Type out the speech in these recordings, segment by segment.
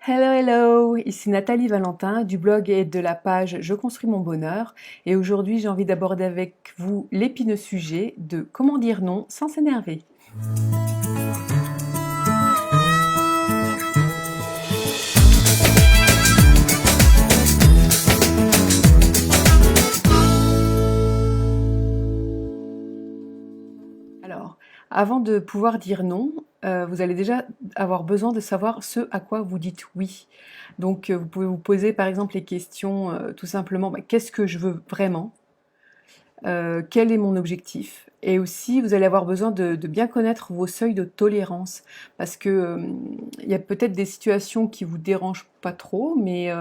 Hello, hello! Ici Nathalie Valentin du blog et de la page Je construis mon bonheur. Et aujourd'hui, j'ai envie d'aborder avec vous l'épineux sujet de comment dire non sans s'énerver. Alors, avant de pouvoir dire non, vous allez déjà avoir besoin de savoir ce à quoi vous dites oui. Donc, vous pouvez vous poser par exemple les questions tout simplement, qu'est-ce que je veux vraiment? Quel est mon objectif? Et aussi, vous allez avoir besoin de bien connaître vos seuils de tolérance, parce que il y a peut-être des situations qui vous dérangent pas trop, mais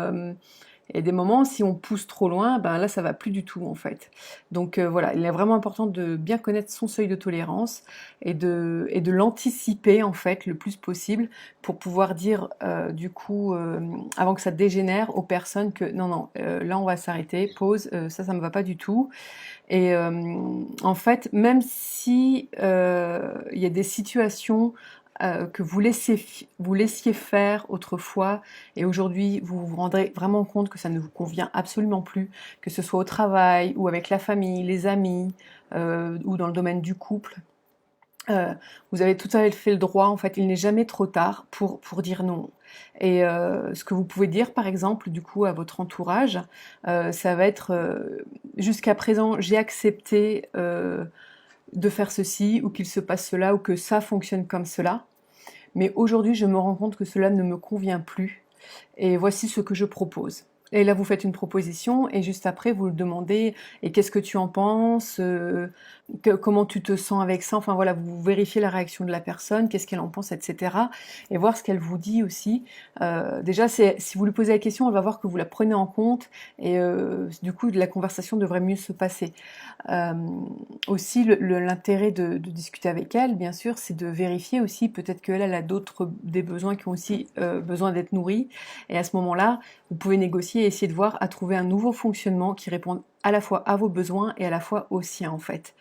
il y a des moments, si on pousse trop loin, ben là, ça va plus du tout en fait. Donc voilà, il est vraiment important de bien connaître son seuil de tolérance et de l'anticiper en fait le plus possible pour pouvoir dire du coup, avant que ça dégénère aux personnes que non, non, là on va s'arrêter, pause, ça me va pas du tout. Et en fait, même si il y a des situations que vous laissiez faire autrefois et aujourd'hui vous vous rendrez vraiment compte que ça ne vous convient absolument plus, que ce soit au travail ou avec la famille, les amis ou dans le domaine du couple, euh, vous avez tout à fait le droit, en fait, il n'est jamais trop tard pour dire non. Et ce que vous pouvez dire, par exemple, du coup, à votre entourage, ça va être jusqu'à présent, j'ai accepté de faire ceci, ou qu'il se passe cela, ou que ça fonctionne comme cela. Mais aujourd'hui, je me rends compte que cela ne me convient plus. Et voici ce que je propose. Et là, vous faites une proposition, et juste après, vous le demandez, et qu'est-ce que tu en penses, comment tu te sens avec ça, enfin voilà, vous vérifiez la réaction de la personne, qu'est-ce qu'elle en pense, etc. Et voir ce qu'elle vous dit aussi. Déjà, si vous lui posez la question, elle va voir que vous la prenez en compte, et du coup, la conversation devrait mieux se passer. Euh, Aussi, l'intérêt de discuter avec elle, bien sûr, c'est de vérifier aussi, peut-être qu'elle elle a d'autres des besoins qui ont aussi besoin d'être nourris. Et à ce moment-là, vous pouvez négocier et essayer de voir à trouver un nouveau fonctionnement qui réponde à la fois à vos besoins et à la fois aux siens, en fait.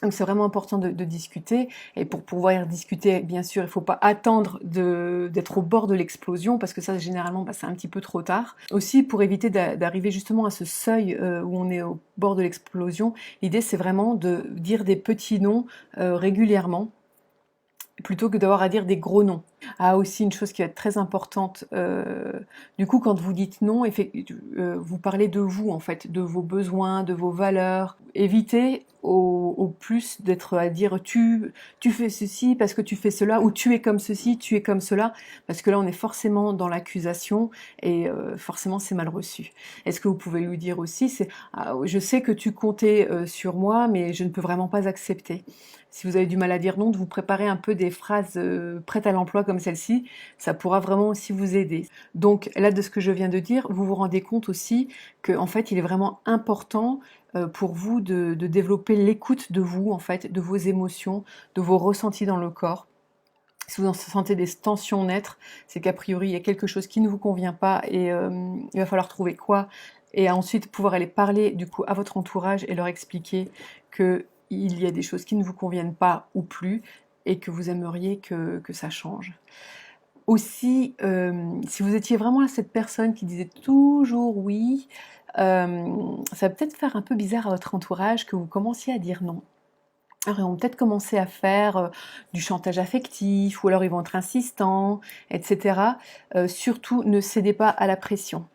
Donc c'est vraiment important de discuter, et pour pouvoir discuter, bien sûr, il ne faut pas attendre d'être au bord de l'explosion, parce que ça, généralement, c'est un petit peu trop tard. Aussi, pour éviter d'arriver justement à ce seuil où on est au bord de l'explosion, l'idée, c'est vraiment de dire des petits noms régulièrement, plutôt que d'avoir à dire des gros noms. Ah, aussi une chose qui va être très importante, du coup, quand vous dites non, vous parlez de vous, en fait, de vos besoins, de vos valeurs. Évitez au plus d'être à dire tu fais ceci parce que tu fais cela, ou tu es comme ceci, tu es comme cela, parce que là, on est forcément dans l'accusation, et forcément, c'est mal reçu. Et ce que vous pouvez lui dire aussi, c'est ah, je sais que tu comptais sur moi, mais je ne peux vraiment pas accepter. Si vous avez du mal à dire non, de vous préparer un peu des phrases prêtes à l'emploi comme celle-ci, ça pourra vraiment aussi vous aider. Donc là, de ce que je viens de dire, vous vous rendez compte aussi qu'en fait, il est vraiment important pour vous de développer l'écoute de vous, en fait, de vos émotions, de vos ressentis dans le corps. Si vous en sentez des tensions naître, c'est qu'a priori, il y a quelque chose qui ne vous convient pas, et il va falloir trouver quoi, et ensuite pouvoir aller parler du coup à votre entourage et leur expliquer que il y a des choses qui ne vous conviennent pas ou plus, et que vous aimeriez que ça change. Aussi, si vous étiez vraiment cette personne qui disait toujours oui, ça va peut-être faire un peu bizarre à votre entourage que vous commenciez à dire non. Alors, ils vont peut-être commencer à faire du chantage affectif, ou alors ils vont être insistants, etc. Surtout, ne cédez pas à la pression.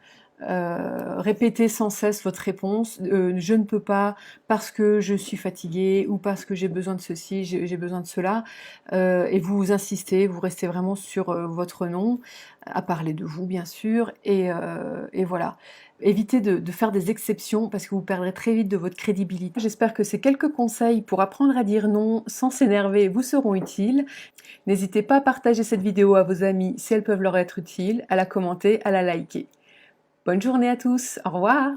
Répétez sans cesse votre réponse, je ne peux pas parce que je suis fatiguée, ou parce que j'ai besoin de ceci, j'ai besoin de cela, et vous insistez, vous restez vraiment sur votre non, à parler de vous bien sûr, et voilà. Évitez de faire des exceptions, parce que vous perdrez très vite de votre crédibilité. J'espère que ces quelques conseils pour apprendre à dire non sans s'énerver vous seront utiles. N'hésitez pas à partager cette vidéo à vos amis si elles peuvent leur être utiles, à la commenter, à la liker. Bonne journée à tous, au revoir!